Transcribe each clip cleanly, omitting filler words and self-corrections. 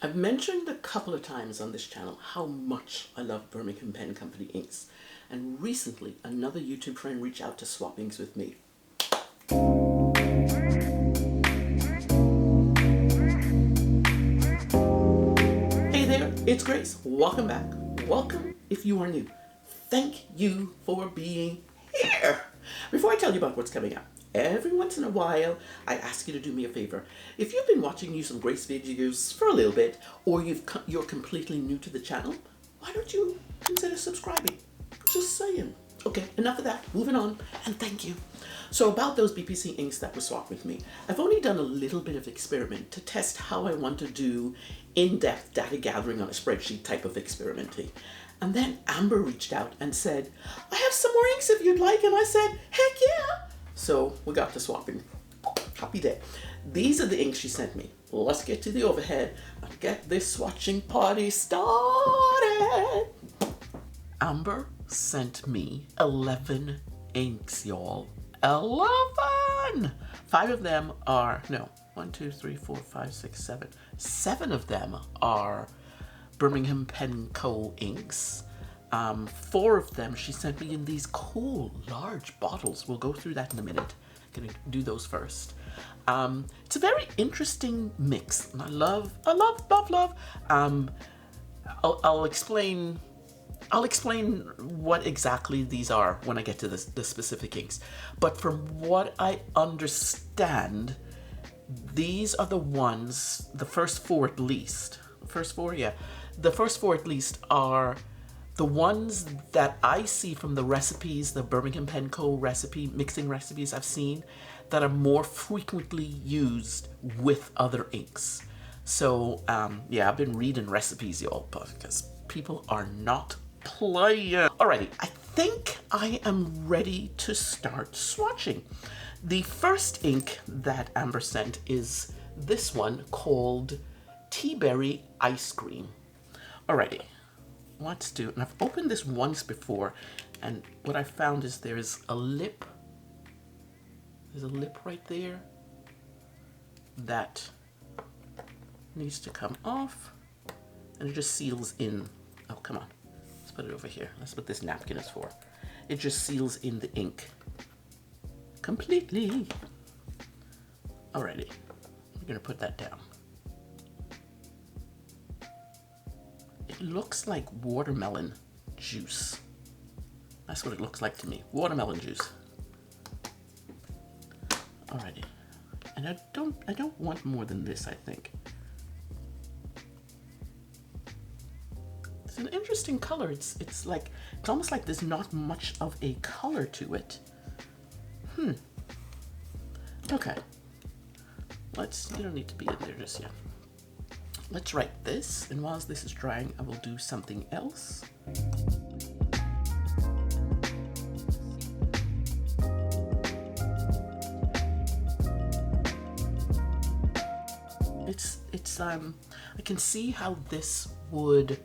I've mentioned a couple of times on this channel how much I love Birmingham Pen Company inks, and recently another YouTube friend reached out to swap inks with me. Hey there, it's Grace. Welcome back. Welcome if you are new. Thank you for being here. Before I tell you about what's coming up, every once in a while, I ask you to do me a favor. If you've been watching Use of Grace videos for a little bit, or you're completely new to the channel, why don't you consider subscribing? Just saying. Okay, enough of that. Moving on, and thank you. So about those BPC inks that were swapped with me, I've only done a little bit of experiment to test how I want to do in-depth data gathering on a spreadsheet type of experimenting. And then Amber reached out and said, I have some more inks if you'd like, and I said, heck yeah! So we got to swapping. Happy day. These are the inks she sent me. Let's get to the overhead and get this swatching party started. Amber sent me 11 inks, y'all. 11! 5 of them are, no, 1, 2, 3, 4, 5, 6, 7. 7 of them are Birmingham Pen Co Inks. 4 of them she sent me in these cool large bottles. We'll go through that in a minute. I'm gonna do those first. It's a very interesting mix, and I love. I'll explain what exactly these are when I get to the specific inks. But from what I understand, these are the ones, the first 4 at least. First 4, yeah. The first 4 at least are the ones that I see from the recipes, the Birmingham Pen Co mixing recipes I've seen, that are more frequently used with other inks. So, yeah, I've been reading recipes, y'all, because people are not playing. Alrighty, I think I am ready to start swatching. The first ink that Amber sent is this one called Teaberry Ice Cream. Alrighty, let's do it. And I've opened this once before, and what I found is there's a lip. There's a lip right there that needs to come off, and it just seals in. Oh, come on. Let's put it over here. That's what this napkin is for. It just seals in the ink completely. Alrighty, I'm gonna put that down. It looks like watermelon juice. That's what it looks like to me. Watermelon juice. Alrighty. And I don't want more than this, I think. It's an interesting color. It's almost like there's not much of a color to it. Okay. You don't need to be in there just yet. Let's write this, and whilst this is drying, I will do something else. I can see how this would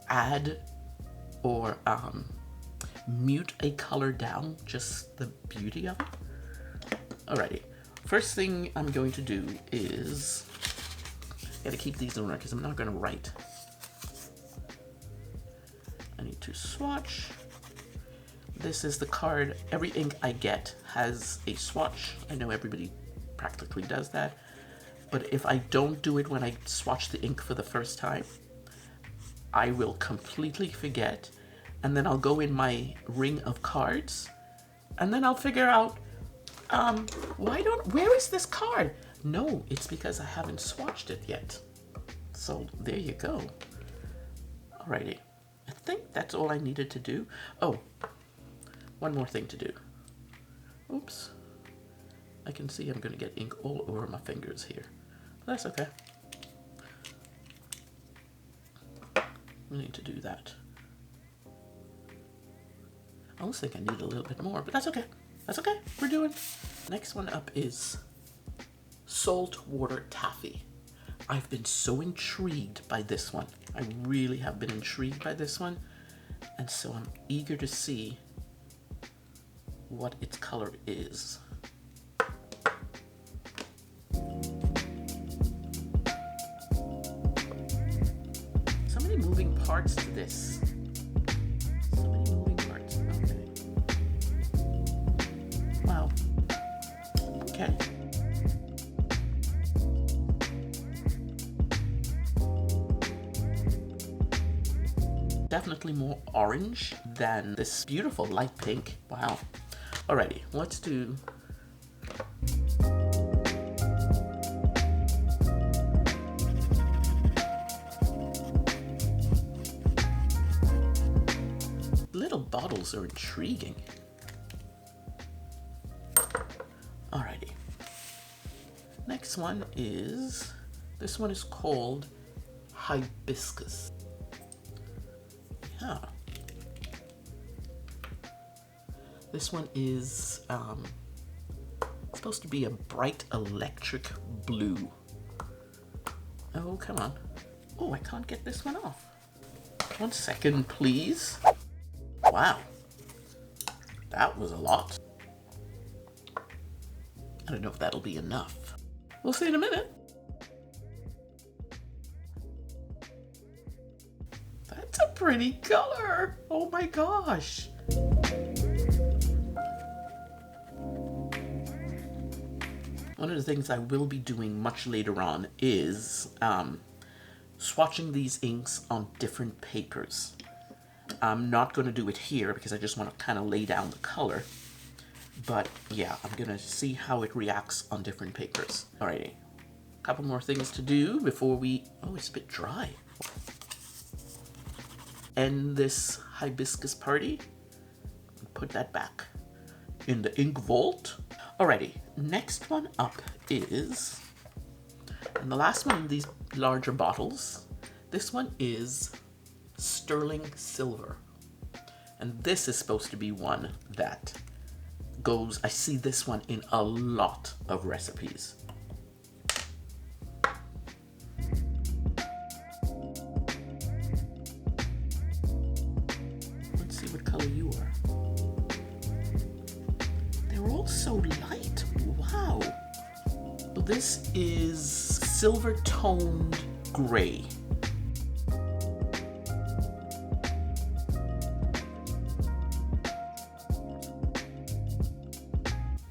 add or mute a color down, just the beauty of it. Alrighty, first thing I'm going to do is, gotta keep these in order because I'm not gonna write. I need to swatch. This is the card. Every ink I get has a swatch. I know everybody practically does that, but if I don't do it when I swatch the ink for the first time, I will completely forget, and then I'll go in my ring of cards, and then I'll figure out, where is this card? No, it's because I haven't swatched it yet. So there you go. Alrighty, I think that's all I needed to do. Oh, one more thing to do. Oops. I can see I'm gonna get ink all over my fingers here. That's okay. We need to do that. I almost think I need a little bit more, but that's okay. That's okay, we're doing. Next one up is Saltwater Taffy. I've been so intrigued by this one. I really have been intrigued by this one. And so I'm eager to see what its color is. parts to this. So many moving parts. Okay. Wow. Okay. Definitely more orange than this beautiful light pink. Wow. Alrighty, let's do... Little bottles are intriguing. Alrighty. Next one is... This one is called Hibiscus. Yeah. This one is supposed to be a bright electric blue. Oh, come on. Oh, I can't get this one off. 1 second, please. Wow. That was a lot. I don't know if that'll be enough. We'll see in a minute. That's a pretty color. Oh my gosh. One of the things I will be doing much later on is swatching these inks on different papers. I'm not going to do it here because I just want to kind of lay down the color. But yeah, I'm going to see how it reacts on different papers. Alrighty. A couple more things to do before we... Oh, it's a bit dry. End this hibiscus party. Put that back in the ink vault. Alrighty, next one up is, and the last one in these larger bottles, this one is Sterling Silver. And this is supposed to be one that goes, I see this one in a lot of recipes. Let's see what color you are. They're all so light. Wow. So this is silver toned gray.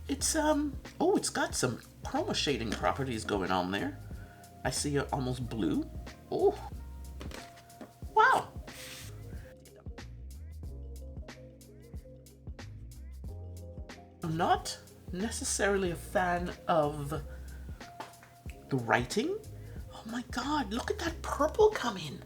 It's oh, it's got some chroma shading properties going on there. I see it almost blue. Oh. Wow. I'm not necessarily a fan of the writing. Oh my god, look at that purple come in.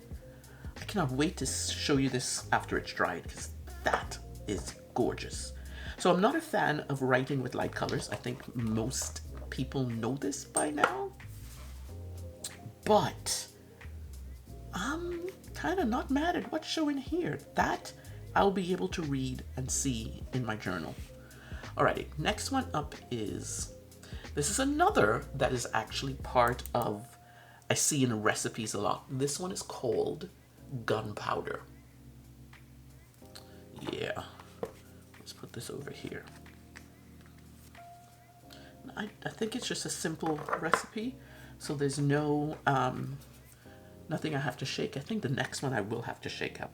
I cannot wait to show you this after it's dried because that is gorgeous. So I'm not a fan of writing with light colors. I think most people know this by now. But I'm kind of not mad at what's showing here. That I'll be able to read and see in my journal. Alrighty, next one up is, this is another that is actually part of, I see in recipes a lot. This one is called Gunpowder. Yeah, let's put this over here. I think it's just a simple recipe, so there's no, nothing I have to shake. I think the next one I will have to shake up.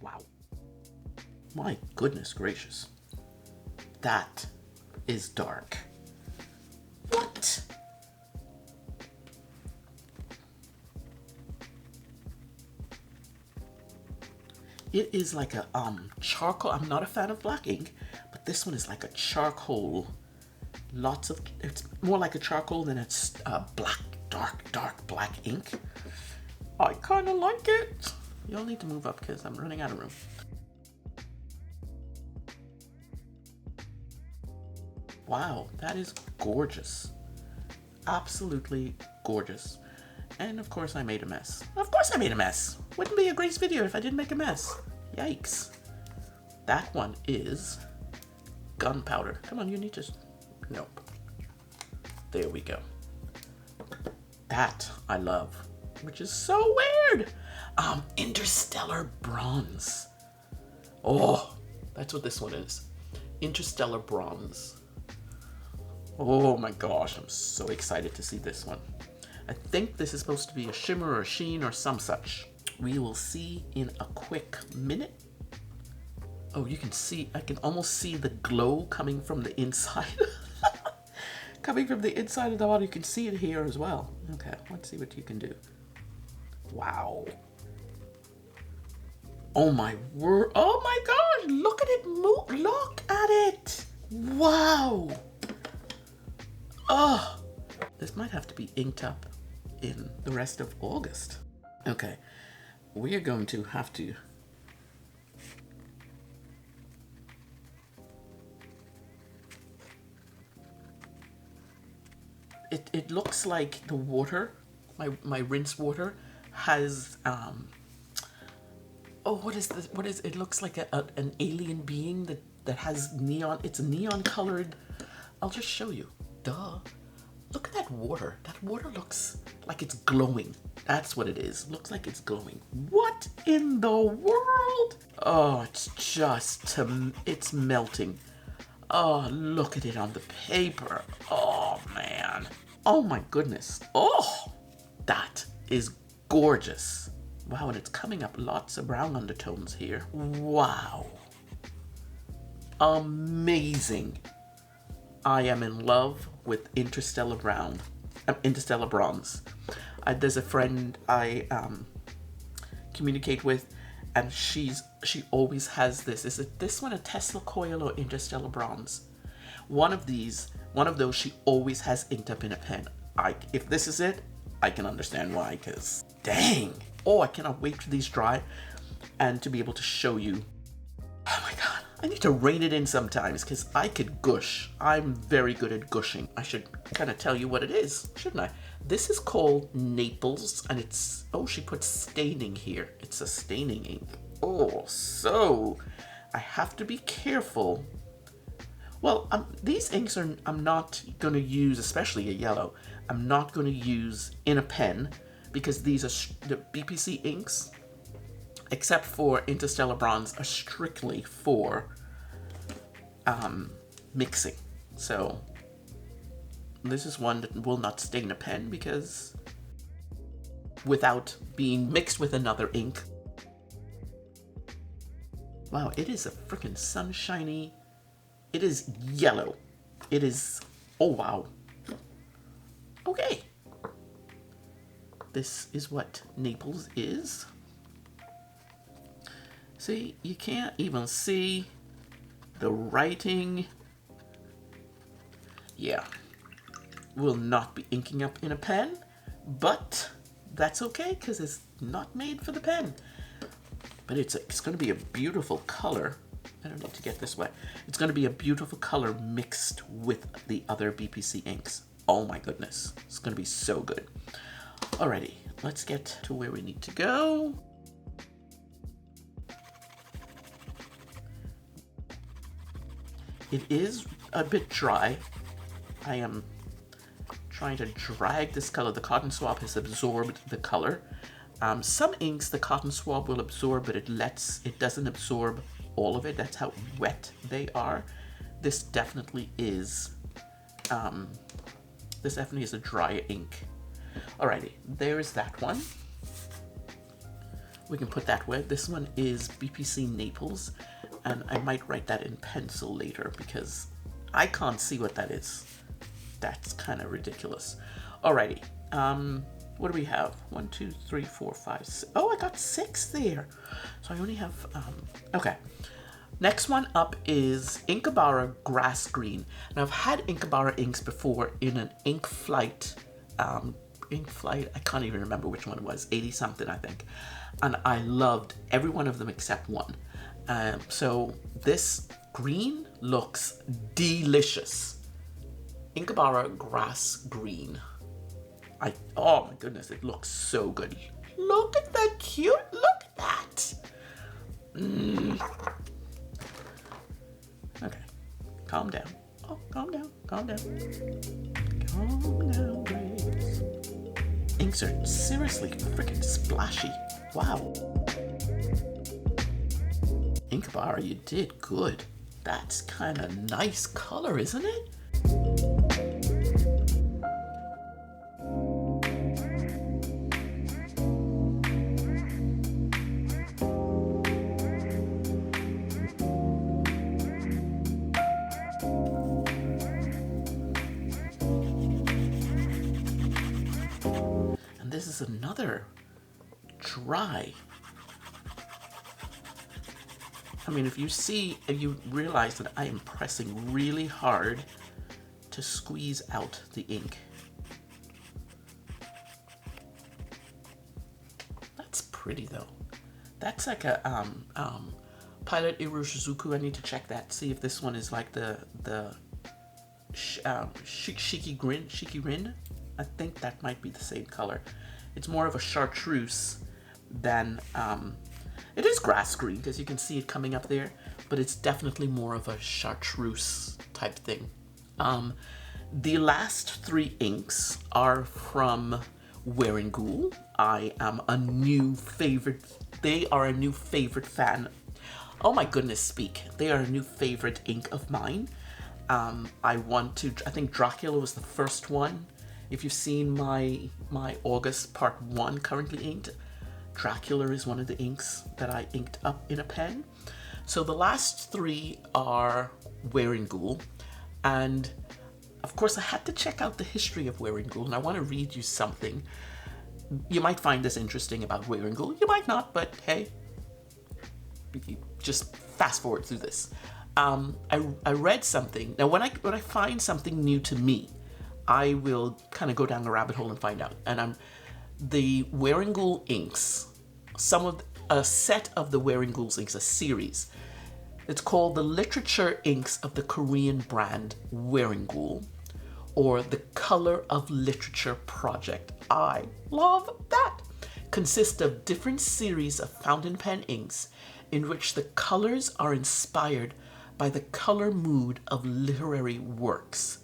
Wow. My goodness gracious. That is dark. What? It is like a charcoal. I'm not a fan of black ink, but this one is like a charcoal. Lots of, it's more like a charcoal than it's black, dark black ink. I kind of like it. You'll need to move up because I'm running out of room. Wow, that is gorgeous. Absolutely gorgeous. And of course I made a mess. Of course I made a mess. Wouldn't be a Grace video if I didn't make a mess. Yikes. That one is Gunpowder. Come on, you need to... Nope. There we go. That I love. Which is so weird. Interstellar Bronze. Oh, that's what this one is. Interstellar Bronze. Oh my gosh, I'm so excited to see this one. I think this is supposed to be a shimmer or a sheen or some such. We will see in a quick minute. Oh, you can see, I can almost see the glow coming from the inside. Coming from the inside of the bottle. You can see it here as well. Okay, let's see what you can do. Wow. Oh my word. Oh my gosh, look at it move. Look at it. Wow. Oh, this might have to be inked up in the rest of August. Okay, we're going to have to it looks like the water, my rinse water has oh, what is this? What is it? Looks like an alien being that has neon. It's neon colored. I'll just show you. Duh. Look at that water. That water looks like it's glowing. That's what it is. Looks like it's glowing. What in the world? Oh, it's just, it's melting. Oh, look at it on the paper. Oh, man. Oh, my goodness. Oh, that is gorgeous. Wow, and it's coming up lots of brown undertones here. Wow. Amazing. I am in love with Interstellar Bronze. There's a friend I communicate with, and she always has this. Is it this one a Tesla coil or Interstellar Bronze? One of those she always has inked up in a pen. If this is it, I can understand why, because dang. Oh, I cannot wait for these dry and to be able to show you. Oh my God, I need to rein it in sometimes because I could gush. I'm very good at gushing. I should kind of tell you what it is, shouldn't I? This is called Naples, and it's, oh, she put staining here. It's a staining ink. Oh, so I have to be careful. Well, these inks I'm not going to use, especially a yellow, I'm not going to use in a pen because these are the BPC inks, except for Interstellar Bronze, are strictly for mixing. So this is one that will not stain a pen because without being mixed with another ink. Wow, it is a freaking sunshiny. It is yellow. It is, oh wow. Okay. This is what Naples is. See, you can't even see the writing. Yeah, will not be inking up in a pen, but that's okay because it's not made for the pen. But it's going to be a beautiful color. I don't need to get this wet. It's going to be a beautiful color mixed with the other BPC inks. Oh my goodness, it's going to be so good. Alrighty, let's get to where we need to go. It is a bit dry. I am trying to drag this color. The cotton swab has absorbed the color. Some inks the cotton swab will absorb, but it doesn't absorb all of it. That's how wet they are. This definitely is a dry ink. Alrighty, there's that one. We can put that where. This one is BPC Naples, and I might write that in pencil later because I can't see what that is. That's kind of ridiculous. Alrighty, what do we have? 1, 2, 3, 4, 5, 6. Oh, I got 6 there. So I only have, okay. Next one up is INKEBARA Grass Green. Now I've had INKEBARA inks before in an ink flight, I can't even remember which one it was, 80 something I think. And I loved every one of them except one. So this green looks delicious. INKEBARA Grass Green. Oh my goodness, it looks so good. Look at that cute, look at that. Okay, calm down. Oh, calm down, calm down. Calm down, Grace. Inks are seriously freaking splashy. Wow. INKEBARA, you did good. That's kind of nice color, isn't it? is another dry. I mean, if you realize that I am pressing really hard to squeeze out the ink. That's pretty though. That's like a Pilot Iroshizuku. I need to check that, see if this one is like the Shikirin. I think that might be the same color. It's more of a chartreuse than, it is grass green because you can see it coming up there, but it's definitely more of a chartreuse type thing. The last three inks are from WEARINGEUL. I am a new favorite. They are a new favorite fan. Oh my goodness, speak. They are a new favorite ink of mine. I think Dracula was the first one. If you've seen my August part 1 currently inked, Dracula is one of the inks that I inked up in a pen. So the last three are WEARINGEUL, and of course I had to check out the history of WEARINGEUL, and I want to read you something. You might find this interesting about WEARINGEUL, you might not, but hey, just fast forward through this. I read something. Now when I find something new to me, I will kind of go down the rabbit hole and find out. And the WEARINGEUL inks, a set of the WEARINGEUL inks, a series. It's called the Literature Inks of the Korean brand WEARINGEUL, or the Color of Literature project. I love that. Consists of different series of fountain pen inks in which the colors are inspired by the color mood of literary works,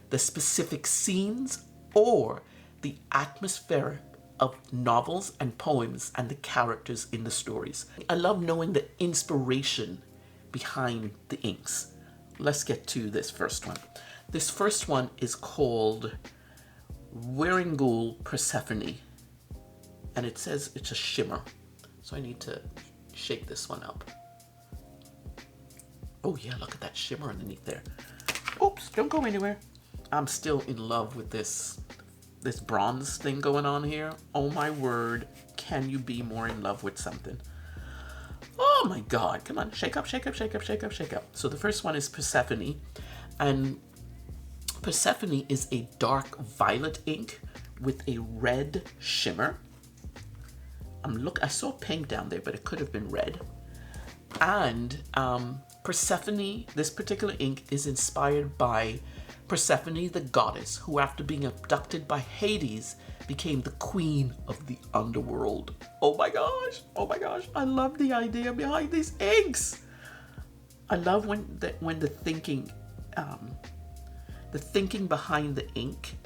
the specific scenes, or the atmosphere of novels and poems and the characters in the stories. I love knowing the inspiration behind the inks. Let's get to this first one. This first one is called WEARINGEUL Persephone, and it says it's a shimmer. So I need to shake this one up. Oh yeah, look at that shimmer underneath there. Oops, don't go anywhere. I'm still in love with this bronze thing going on here. Oh my word, can you be more in love with something? Oh my God, come on, shake up, shake up, shake up, shake up, shake up. So the first one is Persephone, and Persephone is a dark violet ink with a red shimmer. I saw pink down there, but it could have been red. And Persephone, this particular ink is inspired by Persephone, the goddess, who after being abducted by Hades became the queen of the underworld. Oh my gosh, I love the idea behind these inks. I love when the thinking behind the ink,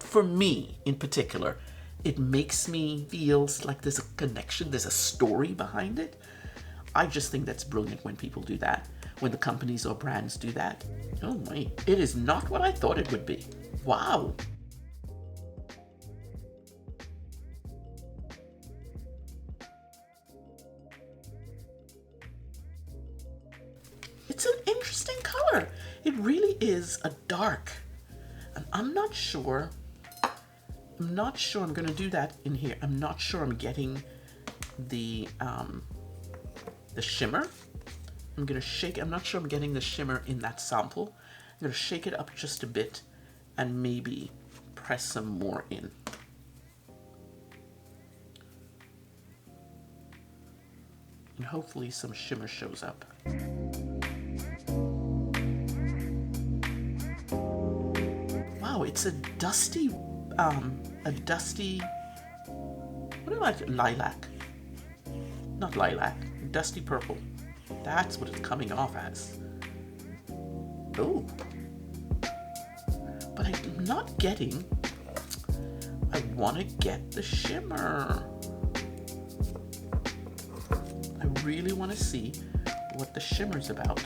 for me in particular, it makes me feel like there's a connection, there's a story behind it. I just think that's brilliant when people do that, when the companies or brands do that. Oh my, it is not what I thought it would be. Wow. It's an interesting color. It really is a dark. And I'm not sure I'm gonna do that in here. I'm not sure I'm getting the shimmer. I'm gonna shake, I'm not sure I'm getting the shimmer in that sample. I'm gonna shake it up just a bit and maybe press some more in. And hopefully some shimmer shows up. Wow, it's a dusty, what do I like? Lilac. Not lilac, dusty purple. That's what it's coming off as. Oh. But I'm not getting, I want to get the shimmer. I really want to see what the shimmer's about.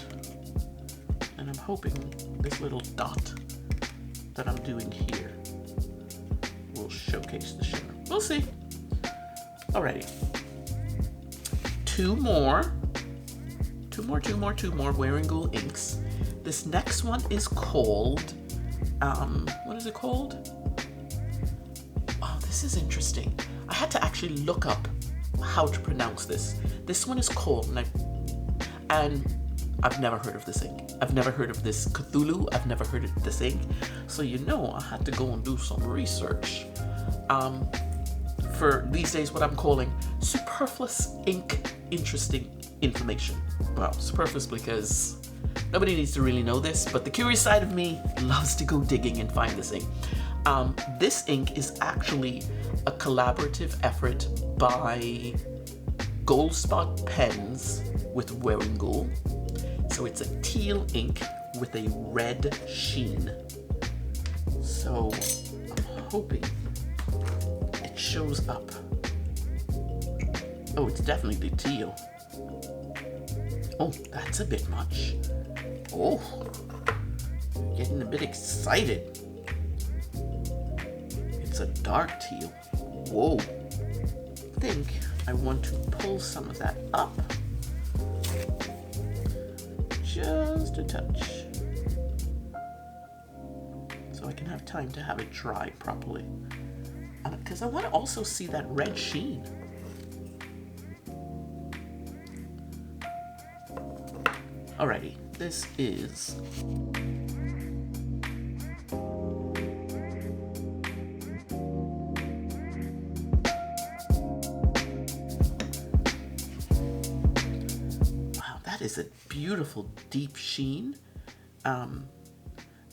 And I'm hoping this little dot that I'm doing here will showcase the shimmer. We'll see. Alrighty. Two more WEARINGEUL inks. This next one is called, what is it called? Oh, this is interesting. I had to actually look up how to pronounce this. This one is called, and I've never heard of this ink. I've never heard of this Cthulhu. I've never heard of this ink. So I had to go and do some research. For these days, what I'm calling superfluous ink interesting information. Well, superfluous because nobody needs to really know this, but the curious side of me loves to go digging and find this ink. This ink is actually a collaborative effort by Gold Spot Pens with WEARINGEUL. So it's a teal ink with a red sheen. So I'm hoping it shows up. Oh, it's definitely teal. Oh, that's a bit much. Oh, getting a bit excited. It's a dark teal. Whoa. I think I want to pull some of that up. Just a touch. So I can have time to have it dry properly. Because I want to also see that red sheen. Alrighty, this is that is a beautiful deep sheen.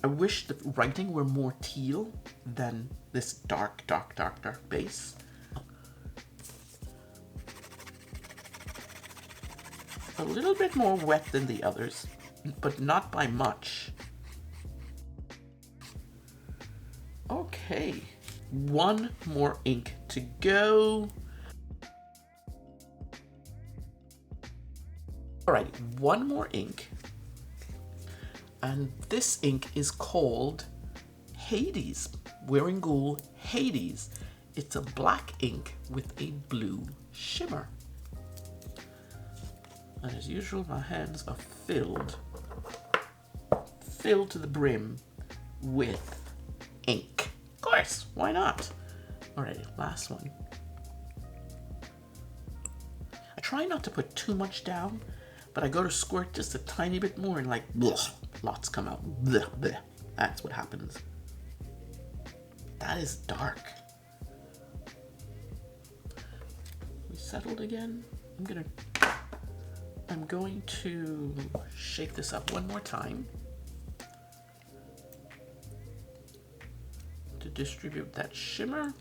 I wish the writing were more teal than this dark base. A little bit more wet than the others, but not by much. Okay, one more ink to go. Alright, one more ink. And this ink is called Hades, WEARINGEUL Hades. It's a black ink with a blue shimmer. And as usual, my hands are filled to the brim with ink. Of course, why not? Alright, last one. I try not to put too much down, but I go to squirt just a tiny bit more and bleh, lots come out. Bleh, bleh. That's what happens. That is dark. We settled again. I'm going to shake this up one more time to distribute that shimmer,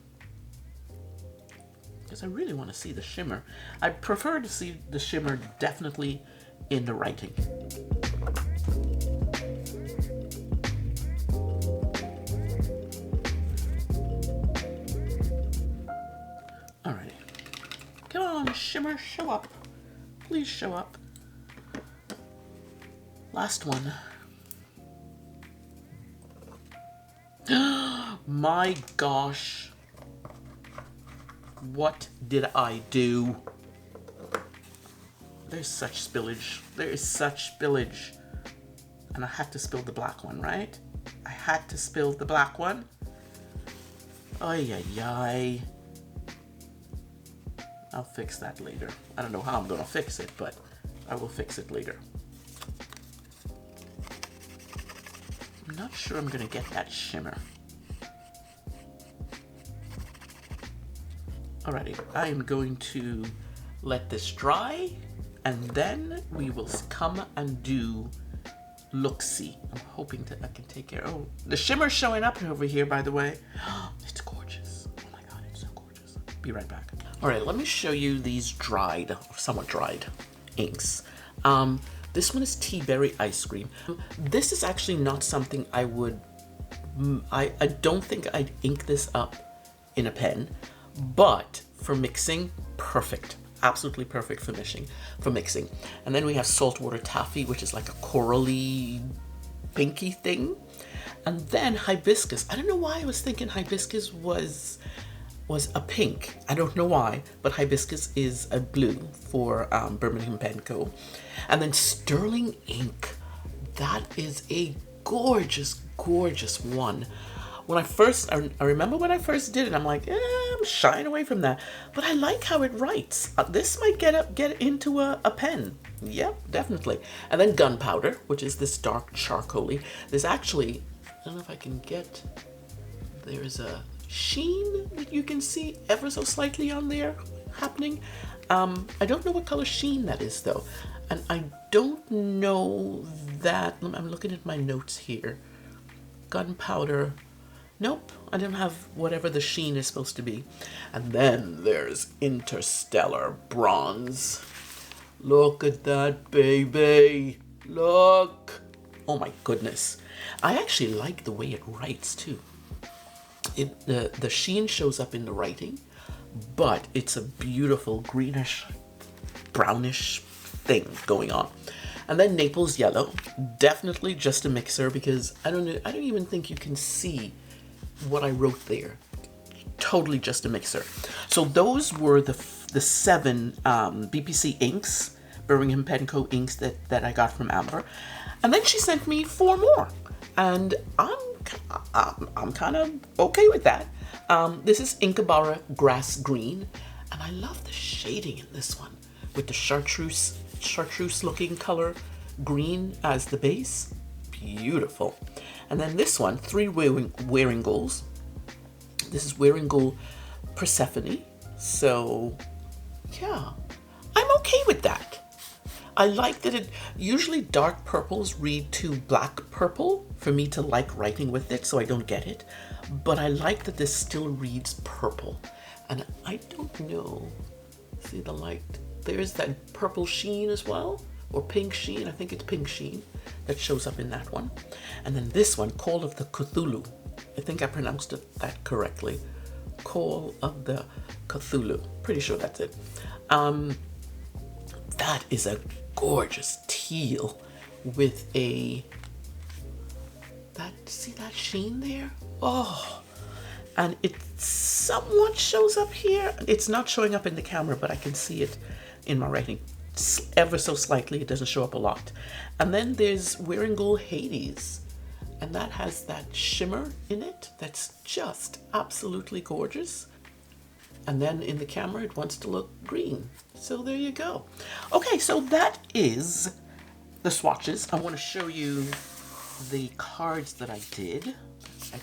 because I really want to see the shimmer. I prefer to see the shimmer definitely in the writing. Alrighty. Come on, shimmer, show up. Please show up. Last one. My gosh. What did I do? There's such spillage. There is such spillage. And I had to spill the black one, right? I had to spill the black one. Ay, ay, ay. I'll fix that later. I don't know how I'm gonna fix it, but I will fix it later. I'm not sure I'm gonna get that shimmer. Alrighty, I am going to let this dry, and then we will come and do look-see. I'm hoping that I can take care. Oh, the shimmer's showing up over here, by the way. It's gorgeous. Oh my god, it's so gorgeous. Be right back. Alright, let me show you these dried, somewhat dried inks. This one is Teaberry Ice Cream. This is actually not something I would, I don't think I'd ink this up in a pen, but for mixing, perfect. Absolutely perfect for mixing. And then we have Saltwater Taffy, which is like a corally, pinky thing. And then Hibiscus. I don't know why I was thinking Hibiscus was a pink. I don't know why, but Hibiscus is a blue for Birmingham Pen Co. And then Sterling Ink. That is a gorgeous, gorgeous one. when I remember when I first did it, I'm like, I'm shying away from that. But I like how it writes. This might get into a pen. Yep, definitely. And then Gunpowder, which is this dark charcoaly. There's actually, I don't know if I can get, there's a sheen that you can see ever so slightly on there happening. I don't know what color sheen that is though. And I don't know that, I'm looking at my notes here. Gunpowder, nope, I don't have whatever the sheen is supposed to be. And then there's Interstellar Bronze. Look at that, baby. Look. Oh my goodness. I actually like the way it writes too. The sheen shows up in the writing, but it's a beautiful greenish, brownish thing going on. And then Naples Yellow, definitely just a mixer because I don't even think you can see what I wrote there. Totally just a mixer. So those were the 7 BPC inks, Birmingham Pen Co Inks that I got from Amber. And then she sent me 4 more. And I'm kind of okay with that. This is INKEBARA Grass Green. And I love the shading in this one with the chartreuse looking color green as the base. Beautiful. And then this one, 3 WEARINGEULs. This is WEARINGEUL Persephone. So yeah, I'm okay with that. I like that it usually dark purples read to black purple for me to like writing with it, so I don't get it. But I like that this still reads purple. And I don't know, see the light, there's that purple sheen as well, or pink sheen, I think it's pink sheen that shows up in that one. And then this one, Call of the Cthulhu. I think I pronounced that correctly. Call of the Cthulhu, pretty sure that's it. That is a gorgeous teal with see that sheen there? Oh, and it somewhat shows up here. It's not showing up in the camera, but I can see it in my writing ever so slightly. It doesn't show up a lot. And then there's WEARINGEUL Hades, and that has that shimmer in it that's just absolutely gorgeous. And then in the camera it wants to look green. So there you go. Okay, so that is the swatches. I want to show you the cards that I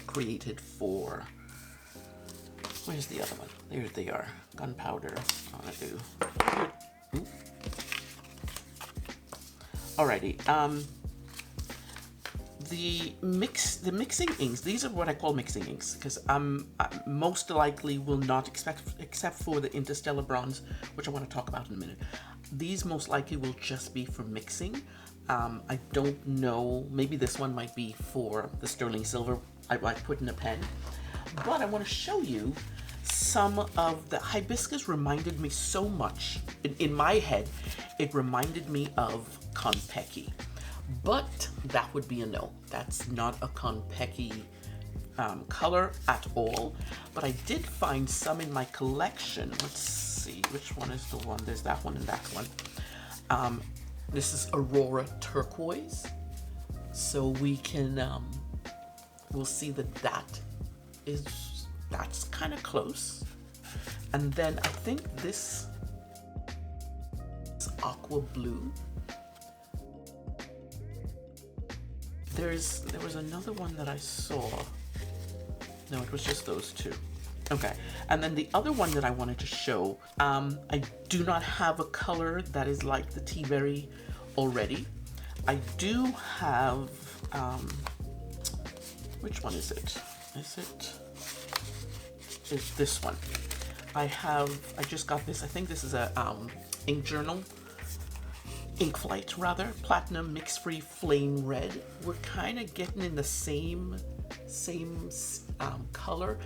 created for, where's the other one? There they are. Gunpowder. I want to do. Alrighty. The mixing inks. These are what I call mixing inks because most likely will not except for the Interstellar Bronze, which I want to talk about in a minute. These most likely will just be for mixing. I don't know. Maybe this one might be for the Sterling Silver I put in a pen. But I want to show you some of the Hibiscus. Reminded me so much in my head. It reminded me of Konpeki. But that would be a no. That's not a Konpeki color at all. But I did find some in my collection. Let's see, which one is the one? There's that one and that one. This is Aurora Turquoise. So we can, we'll see that's kind of close. And then I think this is Aqua Blue. There was another one that I saw. No, it was just those 2. Okay, and then the other one that I wanted to show, I do not have a color that is like the Teaberry already. I do have, which one is it? Is this one. I just got this, I think this is a ink journal. Ink Flight rather, Platinum Mix Free Flame Red. We're kind of getting in the same color.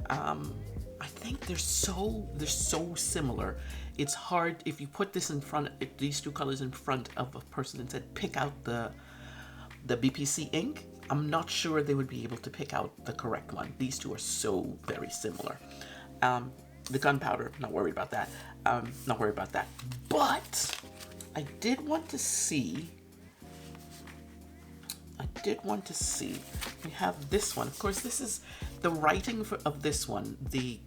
I think they're so similar. It's hard if you put this in front, these 2 colors in front of a person and said pick out the BPC ink. I'm not sure they would be able to pick out the correct one. These 2 are so very similar. The Gunpowder, not worried about that. But I did want to see, we have this one. Of course, this is the writing of this one, the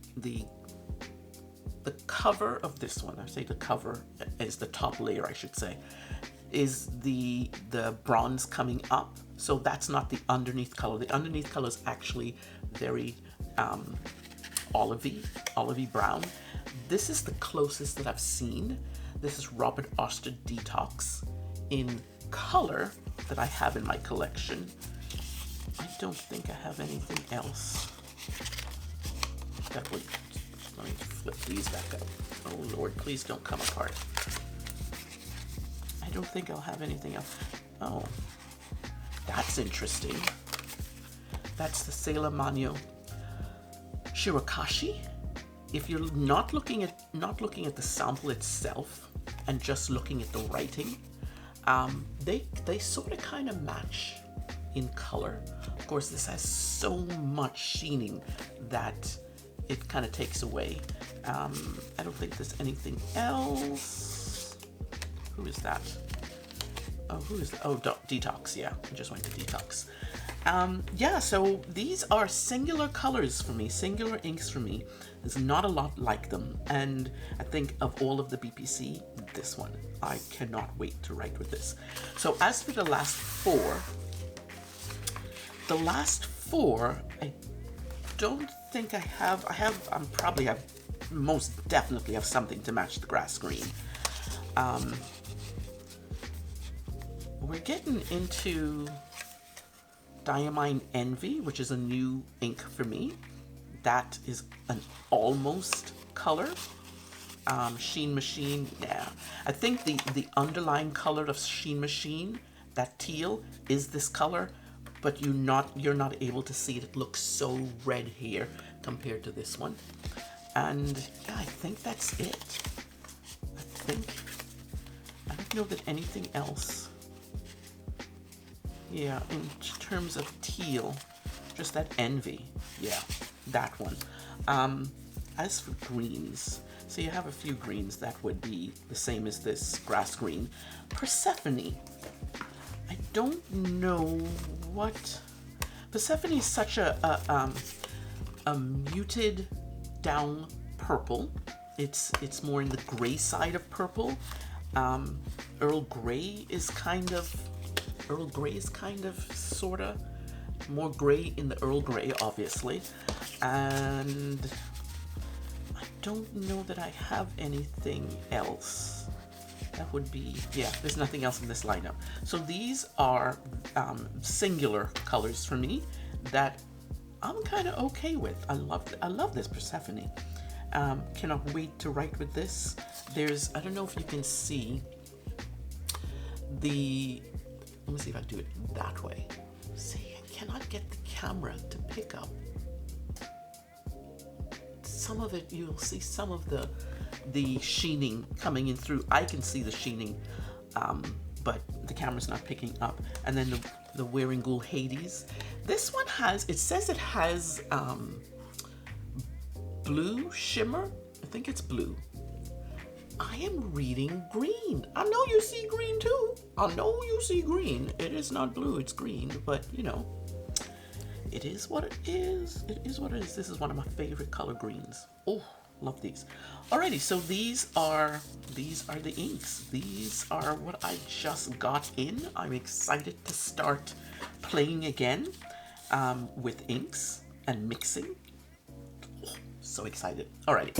cover of this one, I say the cover is the top layer, I should say, is the bronze coming up. So that's not the underneath color. The underneath color is actually very olivey brown. This is the closest that I've seen. This is Robert Oster Detox in color that I have in my collection. I don't think I have anything else that would, let me flip these back up. Oh Lord, please don't come apart. I don't think I'll have anything else. Oh, that's interesting. That's the Sailor Manyo Shirakashi. If you're not looking at the sample itself and just looking at the writing, they sort of kind of match in color. Of course, this has so much sheening that it kind of takes away. I don't think there's anything else. Who is that? Oh, who is that? Oh, Detox, yeah. I just went to Detox. Yeah, so these are singular colors for me, singular inks for me. There's not a lot like them. And I think of all of the BPC, this one, I cannot wait to write with this. So as for the last four, I don't think I have, most definitely have something to match the grass green. We're getting into Diamine Envy, which is a new ink for me. That is an almost color. Sheen Machine, yeah. I think the underlying color of Sheen Machine, that teal, is this color, but you're not able to see it. It looks so red here compared to this one. And yeah, I think that's it. I don't know that anything else. Yeah, in terms of teal, just that Envy. Yeah, that one. As for greens, so you have a few greens that would be the same as this grass green. Persephone. I don't know what. Persephone is such a muted down purple. It's more in the gray side of purple. Earl Grey is kind of sorta more gray in the Earl Grey, obviously. And I don't know that I have anything else. That would be, yeah, there's nothing else in this lineup. So these are singular colors for me that I'm kind of okay with. I love this Persephone. Cannot wait to write with this. There's, I don't know if you can see the, let me see if I do it that way. See, I cannot get the camera to pick up some of it. You'll see some of the sheening coming in through. I can see the sheening, but the camera's not picking up. And then the WEARINGEUL Hades. This one has, it says it has blue shimmer. I think it's blue. I am reading green. I know you see green too. I know you see green. It is not blue, it's green, but you know, it is what it is. It is what it is. This is one of my favorite color greens. Oh, love these. Alrighty, so these are the inks. These are what I just got in. I'm excited to start playing again with inks and mixing. Oh, so excited. Alrighty.